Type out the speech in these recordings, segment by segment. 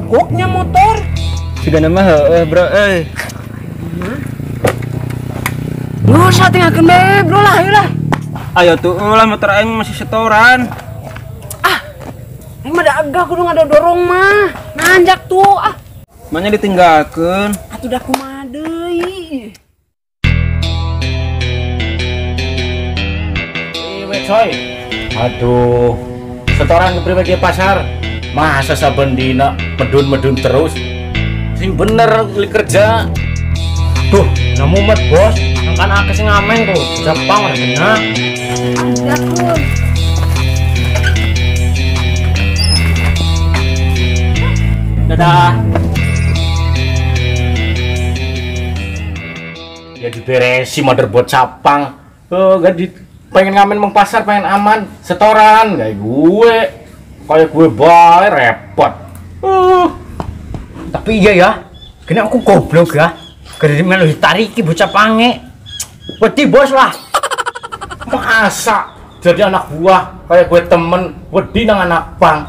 mogoknya motor. Sudah nama bro, Nggak usah tinggalkan be bro lah, ayolah. Ayo tuh lah motor aing masih setoran. Ini mah agak kudu ngada dorong mah. Nanjak tuh Mana ditinggalkan? Atuh dah kumaha deui. Iwe coy. Aduh. Setoran ke pribadi pasar. Masa saben dina medun-medun terus. Sing bener beli kerja. Tuh, ngamumet bos. Kan akeh sing ngamen tuh. Jepang harganya. Anjak kun. Dadah. Ya diberesi motherboard capang. Gak pengen ngamen meng pasar, pengen aman, setoran kayak gue. Kayak gue bae repot. Tapi iya ya. Kena aku goblok ya. Gara melu ditariki bocah pange. Wedi bos lah. Masa jadi anak buah kayak gue temen wedi nang anak pang.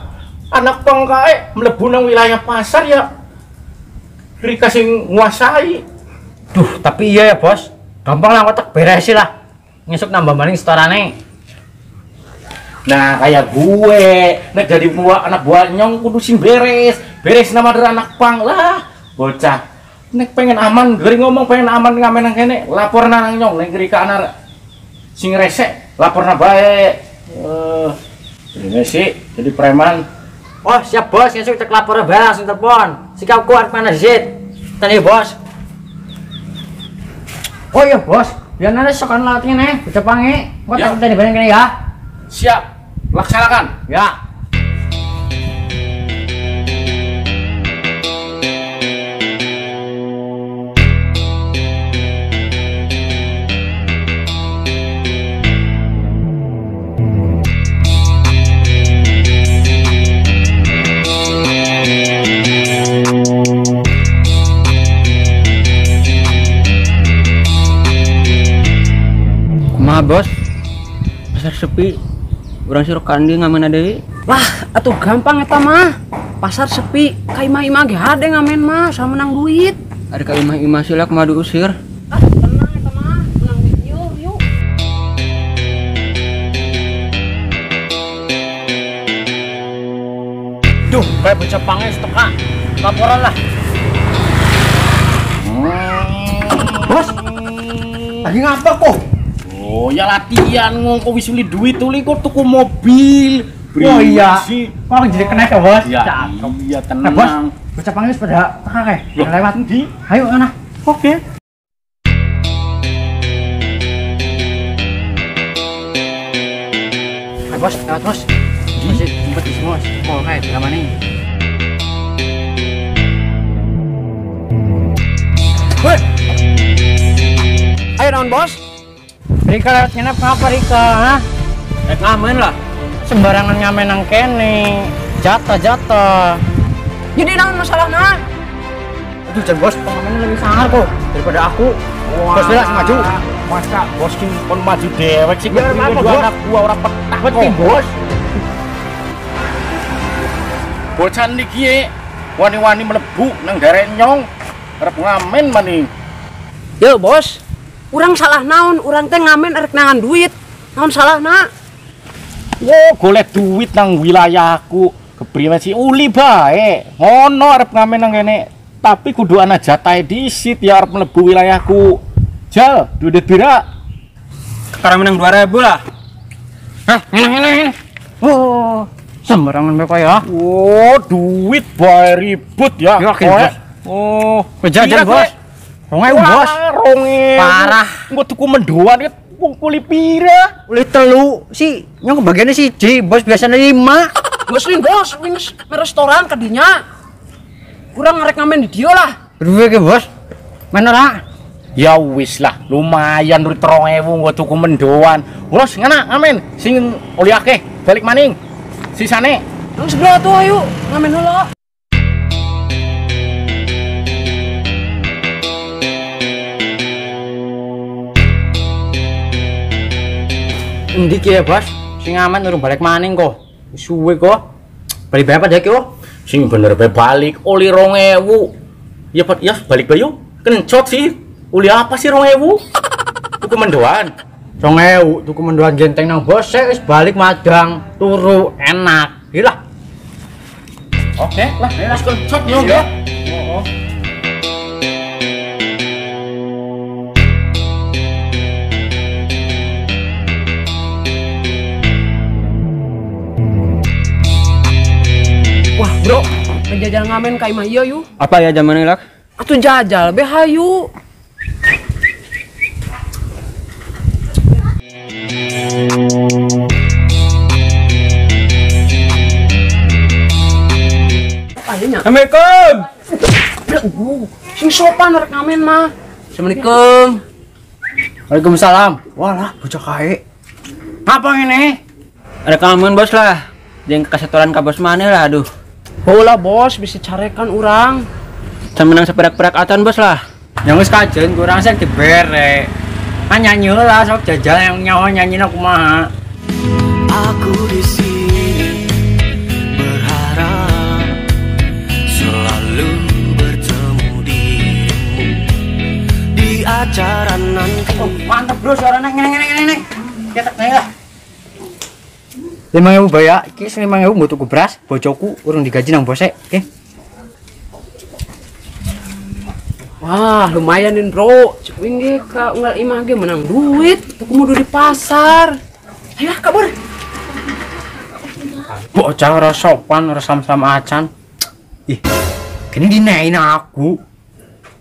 Anak pang kae mlebu nang wilayah pasar ya. Rika sing nguasai. Duh, tapi iya ya bos. Gampang lah kotak beresi lah. Ngesuk nambah maning setorane. Nah, kayak gue, nek jadi anak buah nyong kudu sing beres nama dari anak pang lah. Bocah, nek pengen aman, gering ngomong pengen aman ngamen nang kene, lapor nang nyong, nek geri ka anak sing resek, lapor na bae. Ini sih jadi preman. Oh siap bos, ngesuk cek lapor bae langsung telepon. Sikap kuat mana zit. Tadi bos. Oh iya bos, biar nanti sokan latih nih, udah pange. Gua Ya. takut tadi bareng kene ya. Siap, laksanakan. Ya. Kumaha bos? Pasar sepi. Urang suruh kandi ngamen deui. Lah, atuh gampang eta mah. Pasar sepi, ka imah-imah ge hade ngamen mah, sama menang duit. Ada ka imah-imah sila kumaha diusir. Tenang eta mah, menang duit yuk. Duh, kayak bocah pange setengah. Laporan lah. Bos. Lagi ngapa kok? Oh ya latihan ngongko wis beli duit tuli kok tuku mobil. Oh iya. Sih. Kok jadi kena ya bos? Ya, Cakep. iya Nah bos, tenang. bocah panggil sepeda tengah kayak Loh, lewat. di. Ayo mana? Oke. Ayo bos, lewat bos. Masih ngumpet di semua. Oh kayak drama nih. Weh. Ayo naon bos? Rika lewat ngenap ngapa Rika? Hah? Ngamen lah. Sembarangan ngamen nang kene. Jatuh. Jadi naon masalahna? Aduh Jan bos, pengamennya lebih sangar kok daripada aku. Bos bela maju. Masa bos ki kon maju dewek sih. Biar apa, dua Bos? anak gua ora petah Penting kok. bos. Bocah niki ye, wani-wani mlebu nang derek nyong. Arep ngamen maning. Yo bos, urang salah naon? Urang teh ngamen arek nangan duit. Naon salahna? Oh, golek duit nang wilayahku. Kepriwe sih uli bae. Ngono arep ngamen nang kene. Tapi kudu ana jatahe disit ya arep mlebu wilayahku. Jal, duit bira. Sekarang menang 2000 lah. Hah, ini. Oh, sembarangan mereka ya. Oh, duit bae ribut ya. Ya, oke, Koe. bos. Oh, Kejajan pira, bos. koe? Rongai bos. Wah, ronge. Parah. Engko tuku mendoan iki wong kuli pira? Uli telu si yang kebagiannya si J bos biasanya 5. Muslim bos, wings restoran kadinya. Kurang ngarek ngamen di dia lah. Berdua ke bos. Mana lah? Ya wis lah, lumayan duit 2000 nggo tuku mendoan. Wes ngana ngamen sing oli akeh balik maning. Sisane Nang sebelah tuh ayo ngamen heula. Endi ki ya bos? Sing aman urung balik maning kok. Suwe kok. Balik berapa deh kok? Sing bener bae balik oli 2000. Ya Pak, ya balik bayu. Kencot sih. Uli apa sih 2000? Tuku mendoan. 2000 tuku mendoan genteng nang bos wis balik madang turu enak. Gila. Oke, lah, las kencot yo ya. Wah, bro, jajal ngamen ka imah ieu yuk. Apa ya zaman lak? Atuh jajal be hayu. Ayeuna. Assalamualaikum. Sing sopan rek ngamen mah. Assalamualaikum. Waalaikumsalam. Walah, bocah kae. Apa ini? Ada kangen bos lah. Jeung kasetoran ka bos maneh lah aduh. Bola bos bisa carekan urang. Can menang seperak-perak atan bos lah. Yang wis kajen kurang sek dibere. Kan nyanyi lah sok jajal yang nyawa nyanyina kumaha. Aku di sini berharap selalu bertemu dirimu di acara nanti. Oh, mantap bro suaranya ngene. Cetak lah. 5.000 bayar, iki 5.000 mbok tuku beras, bojoku urung digaji nang bosek. Oke. Wah, lumayan nih bro. Wingi ka unggal imah ge menang duit. Tuku mudu di pasar. Ayo kabur. Bocah ora sopan, ora sam-sam acan. Ih, kene dinain aku.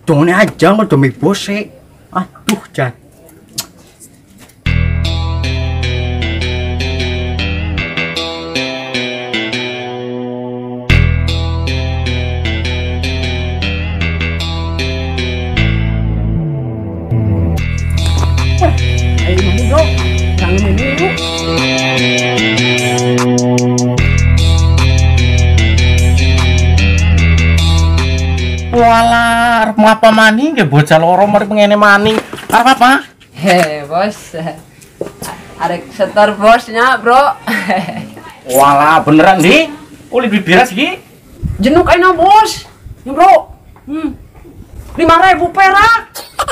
Dongone aja ngel demi bosek. Aduh, jan. Ayo mandi bro. Kangen ini yuk. Walah, arep ngapa maning ge bocah loro mari pengene maning. Arep apa? Bos. Ada setor bosnya bro. Walah, beneran di? Uli duit beras iki? Jenuk aina bos. Ya bro. 5.000 perak.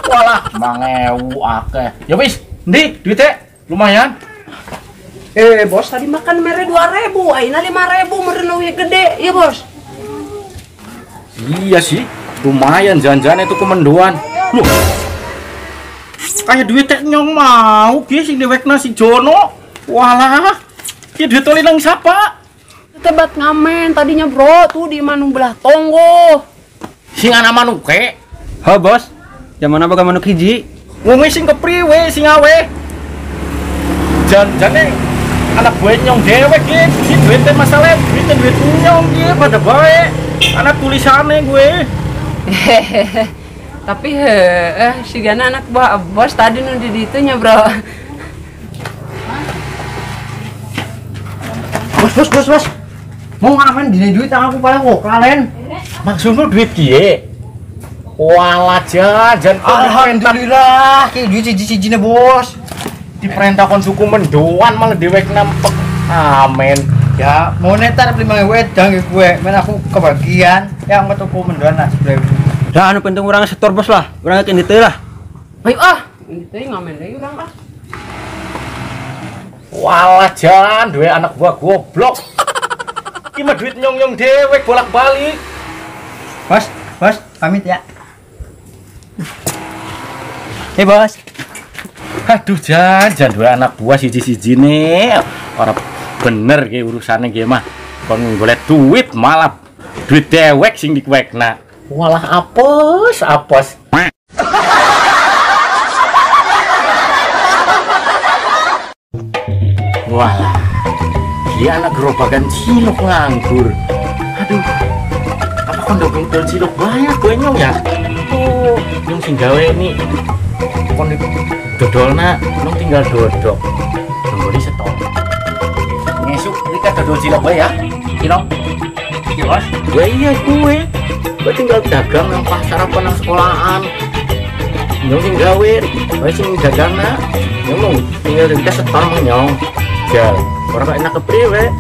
Walah, 5.000 akeh. Ya wis, ndi duitnya? Lumayan. Bos tadi makan mere 2.000, aina 5.000 meureun leuwih gede, ya bos. Iya sih, lumayan jajan itu kemenduan. Loh. Kayak duitnya nyong mau ki sing diwekna si Jono. Walah. Ki duit oli nang siapa? Tebat ngamen tadinya bro, tuh di manung belah tonggo. Sing ana manuke. Ho bos. Zaman apa ka manuk hiji? Wong sing kepriwe sing awe. Janjane anak gue nyong dewek ki, si duitnya masalah duit nyong ki pada bae. Anak tulisannya gue. Tapi si Gana anak bos tadi nu di ditu nya bro. Bos. Mau ngamen dine duit aku paling kok kalian. Maksudmu duit kiye? Walah jajan Alhamdulillah, ki duit siji-sijine bos. diperintahkan suku mendoan malah dewek nampek. Amin. Ya, mau netar 5.000 wedang gue, men aku kebagian. Yang metuku mendoan nak 10.000. Lah anu penting urang setor bos lah. Urang yakin ditu lah. Ayo ini teh ngamen deui urang ah. Walah jan, duwe anak gua goblok. Iki mah duit nyong-nyong dewek bolak-balik. Bos, pamit ya. Bos. Aduh jan duwe anak buah siji-siji nih. Ora bener ki urusane ki mah. Kon golek duit malah duit dewek sing dikuwekna. Walah apes. Walah, dia anak gerobakan cilok nganggur. Aduh, apa kon udah bengkel cilok banyak gue nyong ya? Oh, nyong sing gawe nih. Kon dodolna, nyong tinggal dodok. Nunggu di setor. Ngesuk, kita dodol cilok gue ya, cilok. Iya bos? Iya gue tinggal dagang nang pasar apa nang sekolahan. Nyong sing gawe, gue sing dagangna. Nyong tinggal kita setor nyong. Jal, orang enak kepriwe.